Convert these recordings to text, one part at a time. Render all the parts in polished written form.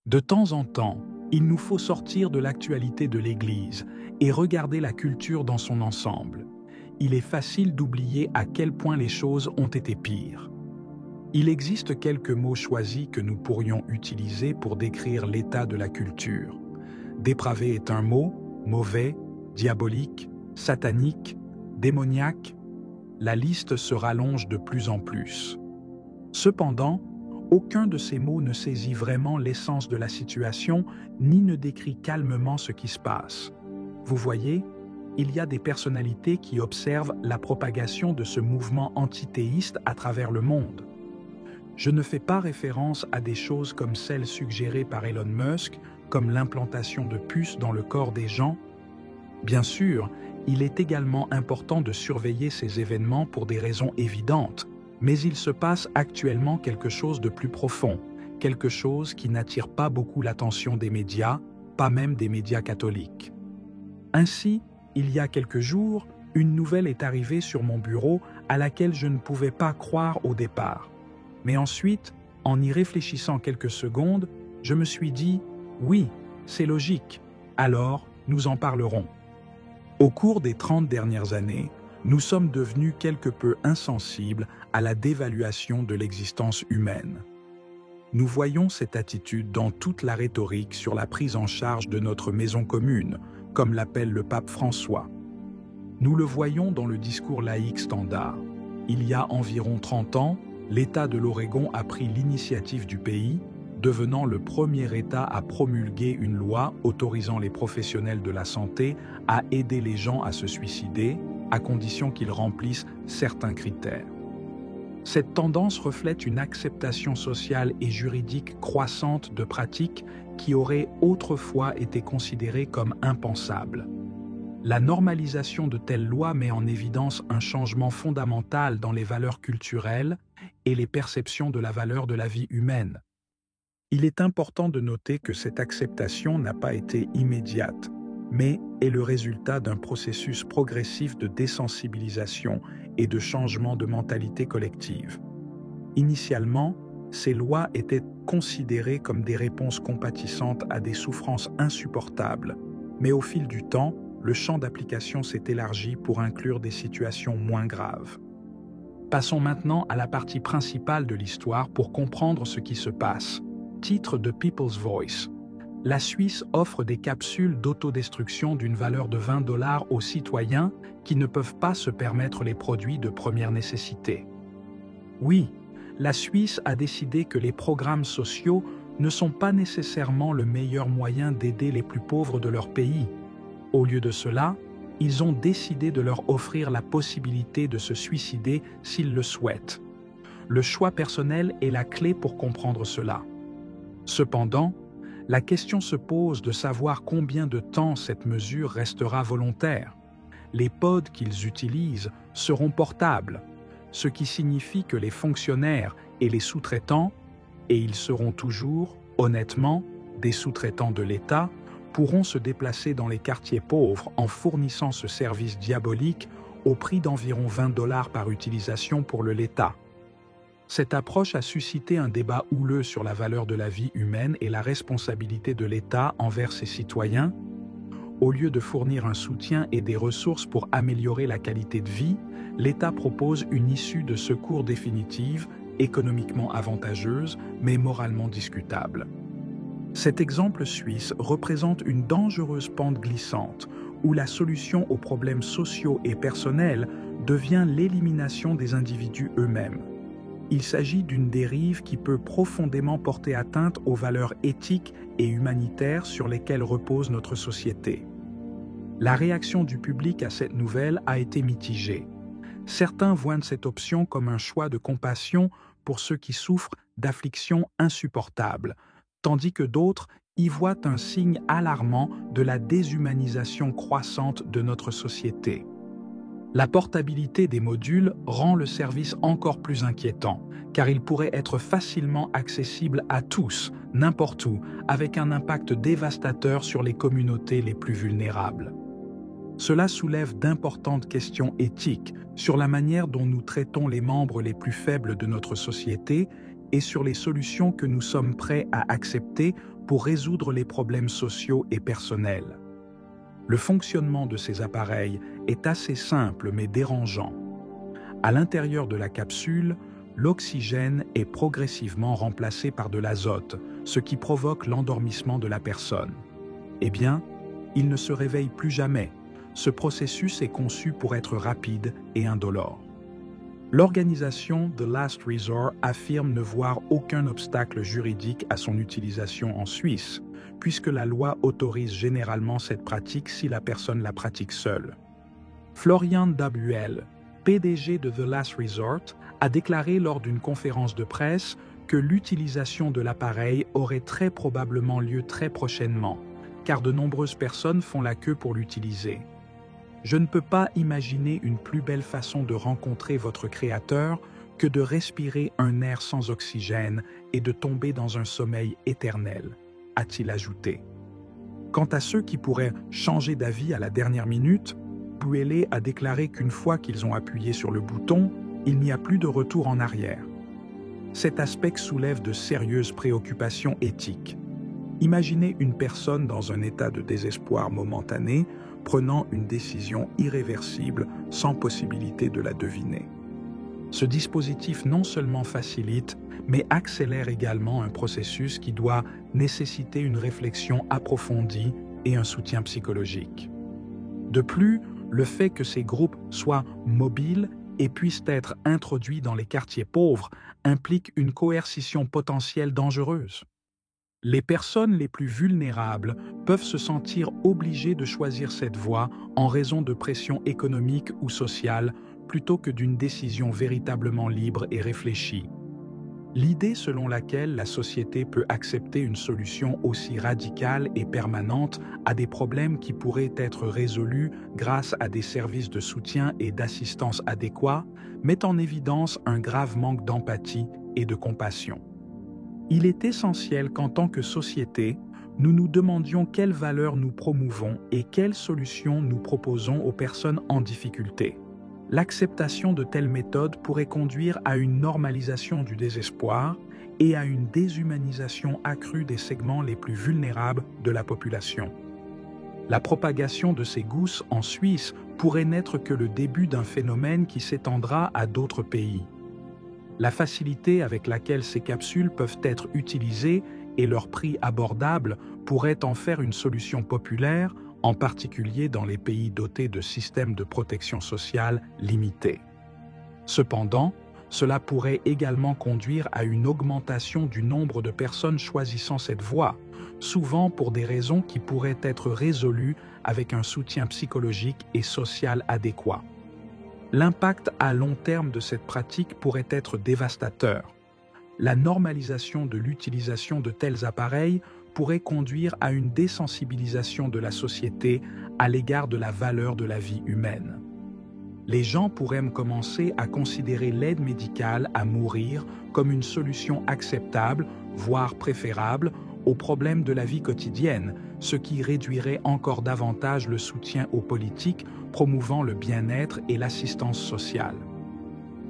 De temps en temps, il nous faut sortir de l'actualité de l'Église et regarder la culture dans son ensemble. Il est facile d'oublier à quel point les choses ont été pires. Il existe quelques mots choisis que nous pourrions utiliser pour décrire l'état de la culture. Dépravé est un mot, mauvais, diabolique, satanique, démoniaque. La liste se rallonge de plus en plus. Cependant, aucun de ces mots ne saisit vraiment l'essence de la situation ni ne décrit calmement ce qui se passe. Vous voyez, il y a des personnalités qui observent la propagation de ce mouvement antithéiste à travers le monde. Je ne fais pas référence à des choses comme celles suggérées par Elon Musk, comme l'implantation de puces dans le corps des gens. Bien sûr, il est également important de surveiller ces événements pour des raisons évidentes, mais il se passe actuellement quelque chose de plus profond, quelque chose qui n'attire pas beaucoup l'attention des médias, pas même des médias catholiques. Ainsi, il y a quelques jours, une nouvelle est arrivée sur mon bureau à laquelle je ne pouvais pas croire au départ. Mais ensuite, en y réfléchissant quelques secondes, je me suis dit « Oui, c'est logique, alors nous en parlerons ». Au cours des 30 dernières années, nous sommes devenus quelque peu insensibles à la dévaluation de l'existence humaine. Nous voyons cette attitude dans toute la rhétorique sur la prise en charge de notre maison commune, comme l'appelle le pape François. Nous le voyons dans le discours laïque standard. Il y a environ 30 ans, l'État de l'Oregon a pris l'initiative du pays, devenant le premier État à promulguer une loi autorisant les professionnels de la santé à aider les gens à se suicider, à condition qu'ils remplissent certains critères. Cette tendance reflète une acceptation sociale et juridique croissante de pratiques qui auraient autrefois été considérées comme impensables. La normalisation de telles lois met en évidence un changement fondamental dans les valeurs culturelles et les perceptions de la valeur de la vie humaine. Il est important de noter que cette acceptation n'a pas été immédiate, mais est le résultat d'un processus progressif de désensibilisation et de changement de mentalité collective. Initialement, ces lois étaient considérées comme des réponses compatissantes à des souffrances insupportables, mais au fil du temps, le champ d'application s'est élargi pour inclure des situations moins graves. Passons maintenant à la partie principale de l'histoire pour comprendre ce qui se passe. Titre de People's Voice. La Suisse offre des capsules d'autodestruction d'une valeur de $20 aux citoyens qui ne peuvent pas se permettre les produits de première nécessité. Oui, la Suisse a décidé que les programmes sociaux ne sont pas nécessairement le meilleur moyen d'aider les plus pauvres de leur pays. Au lieu de cela, ils ont décidé de leur offrir la possibilité de se suicider s'ils le souhaitent. Le choix personnel est la clé pour comprendre cela. Cependant, la question se pose de savoir combien de temps cette mesure restera volontaire. Les pods qu'ils utilisent seront portables, ce qui signifie que les fonctionnaires et les sous-traitants, et ils seront toujours, honnêtement, des sous-traitants de l'État, pourront se déplacer dans les quartiers pauvres en fournissant ce service diabolique au prix d'environ $20 par utilisation pour l'État. Cette approche a suscité un débat houleux sur la valeur de la vie humaine et la responsabilité de l'État envers ses citoyens. Au lieu de fournir un soutien et des ressources pour améliorer la qualité de vie, l'État propose une issue de secours définitive, économiquement avantageuse, mais moralement discutable. Cet exemple suisse représente une dangereuse pente glissante où la solution aux problèmes sociaux et personnels devient l'élimination des individus eux-mêmes. Il s'agit d'une dérive qui peut profondément porter atteinte aux valeurs éthiques et humanitaires sur lesquelles repose notre société. La réaction du public à cette nouvelle a été mitigée. Certains voient cette option comme un choix de compassion pour ceux qui souffrent d'afflictions insupportables, tandis que d'autres y voient un signe alarmant de la déshumanisation croissante de notre société. La portabilité des modules rend le service encore plus inquiétant, car il pourrait être facilement accessible à tous, n'importe où, avec un impact dévastateur sur les communautés les plus vulnérables. Cela soulève d'importantes questions éthiques sur la manière dont nous traitons les membres les plus faibles de notre société et sur les solutions que nous sommes prêts à accepter pour résoudre les problèmes sociaux et personnels. Le fonctionnement de ces appareils est assez simple mais dérangeant. À l'intérieur de la capsule, l'oxygène est progressivement remplacé par de l'azote, ce qui provoque l'endormissement de la personne. Eh bien, il ne se réveille plus jamais. Ce processus est conçu pour être rapide et indolore. L'organisation The Last Resort affirme ne voir aucun obstacle juridique à son utilisation en Suisse, puisque la loi autorise généralement cette pratique si la personne la pratique seule. Florian Dabuel, PDG de The Last Resort, a déclaré lors d'une conférence de presse que l'utilisation de l'appareil aurait très probablement lieu très prochainement, car de nombreuses personnes font la queue pour l'utiliser. Je ne peux pas imaginer une plus belle façon de rencontrer votre créateur que de respirer un air sans oxygène et de tomber dans un sommeil éternel, a-t-il ajouté. Quant à ceux qui pourraient changer d'avis à la dernière minute, Buele a déclaré qu'une fois qu'ils ont appuyé sur le bouton, il n'y a plus de retour en arrière. Cet aspect soulève de sérieuses préoccupations éthiques. Imaginez une personne dans un état de désespoir momentané, prenant une décision irréversible sans possibilité de la deviner. Ce dispositif non seulement facilite, mais accélère également un processus qui doit nécessiter une réflexion approfondie et un soutien psychologique. De plus, le fait que ces groupes soient mobiles et puissent être introduits dans les quartiers pauvres implique une coercition potentielle dangereuse. Les personnes les plus vulnérables peuvent se sentir obligées de choisir cette voie en raison de pressions économiques ou sociales plutôt que d'une décision véritablement libre et réfléchie. L'idée selon laquelle la société peut accepter une solution aussi radicale et permanente à des problèmes qui pourraient être résolus grâce à des services de soutien et d'assistance adéquats met en évidence un grave manque d'empathie et de compassion. Il est essentiel qu'en tant que société, nous nous demandions quelles valeurs nous promouvons et quelles solutions nous proposons aux personnes en difficulté. L'acceptation de telles méthodes pourrait conduire à une normalisation du désespoir et à une déshumanisation accrue des segments les plus vulnérables de la population. La propagation de ces gousses en Suisse pourrait n'être que le début d'un phénomène qui s'étendra à d'autres pays. La facilité avec laquelle ces capsules peuvent être utilisées et leur prix abordable pourraient en faire une solution populaire, en particulier dans les pays dotés de systèmes de protection sociale limités. Cependant, cela pourrait également conduire à une augmentation du nombre de personnes choisissant cette voie, souvent pour des raisons qui pourraient être résolues avec un soutien psychologique et social adéquat. L'impact à long terme de cette pratique pourrait être dévastateur. La normalisation de l'utilisation de tels appareils pourrait conduire à une désensibilisation de la société à l'égard de la valeur de la vie humaine. Les gens pourraient commencer à considérer l'aide médicale à mourir comme une solution acceptable, voire préférable, aux problèmes de la vie quotidienne, ce qui réduirait encore davantage le soutien aux politiques promouvant le bien-être et l'assistance sociale.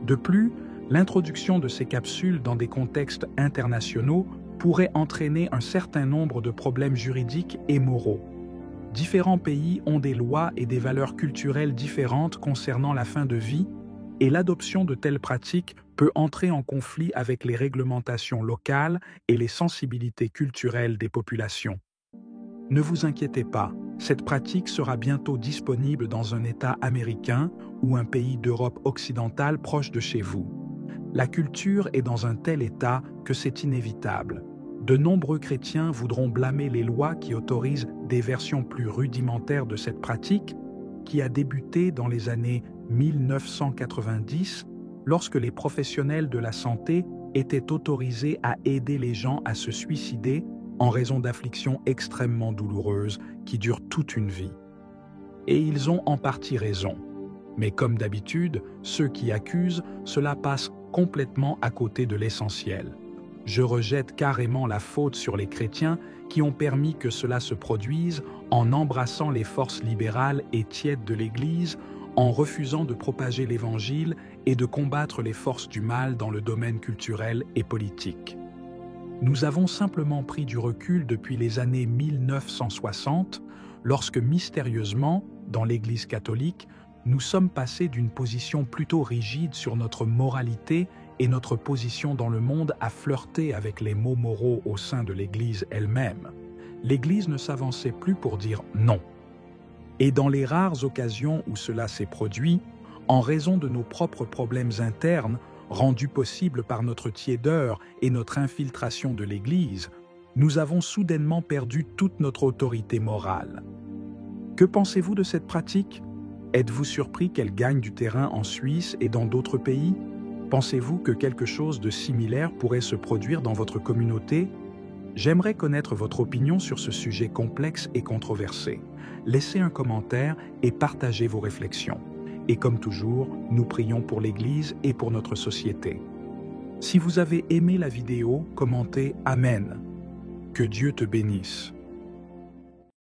De plus, l'introduction de ces capsules dans des contextes internationaux pourrait entraîner un certain nombre de problèmes juridiques et moraux. Différents pays ont des lois et des valeurs culturelles différentes concernant la fin de vie, et l'adoption de telles pratiques peut entrer en conflit avec les réglementations locales et les sensibilités culturelles des populations. Ne vous inquiétez pas, cette pratique sera bientôt disponible dans un État américain ou un pays d'Europe occidentale proche de chez vous. La culture est dans un tel état que c'est inévitable. De nombreux chrétiens voudront blâmer les lois qui autorisent des versions plus rudimentaires de cette pratique, qui a débuté dans les années 1990, lorsque les professionnels de la santé étaient autorisés à aider les gens à se suicider en raison d'afflictions extrêmement douloureuses qui durent toute une vie. Et ils ont en partie raison. Mais comme d'habitude, ceux qui accusent, cela passe complètement à côté de l'essentiel. Je rejette carrément la faute sur les chrétiens qui ont permis que cela se produise en embrassant les forces libérales et tièdes de l'Église, en refusant de propager l'Évangile et de combattre les forces du mal dans le domaine culturel et politique. Nous avons simplement pris du recul depuis les années 1960, lorsque mystérieusement, dans l'Église catholique, nous sommes passés d'une position plutôt rigide sur notre moralité et notre position dans le monde à flirter avec les mots moraux au sein de l'Église elle-même. L'Église ne s'avançait plus pour dire non. Et dans les rares occasions où cela s'est produit, en raison de nos propres problèmes internes, rendus possibles par notre tiédeur et notre infiltration de l'Église, nous avons soudainement perdu toute notre autorité morale. Que pensez-vous de cette pratique? Êtes-vous surpris qu'elle gagne du terrain en Suisse et dans d'autres pays? Pensez-vous que quelque chose de similaire pourrait se produire dans votre communauté? J'aimerais connaître votre opinion sur ce sujet complexe et controversé. Laissez un commentaire et partagez vos réflexions. Et comme toujours, nous prions pour l'Église et pour notre société. Si vous avez aimé la vidéo, commentez Amen. Que Dieu te bénisse.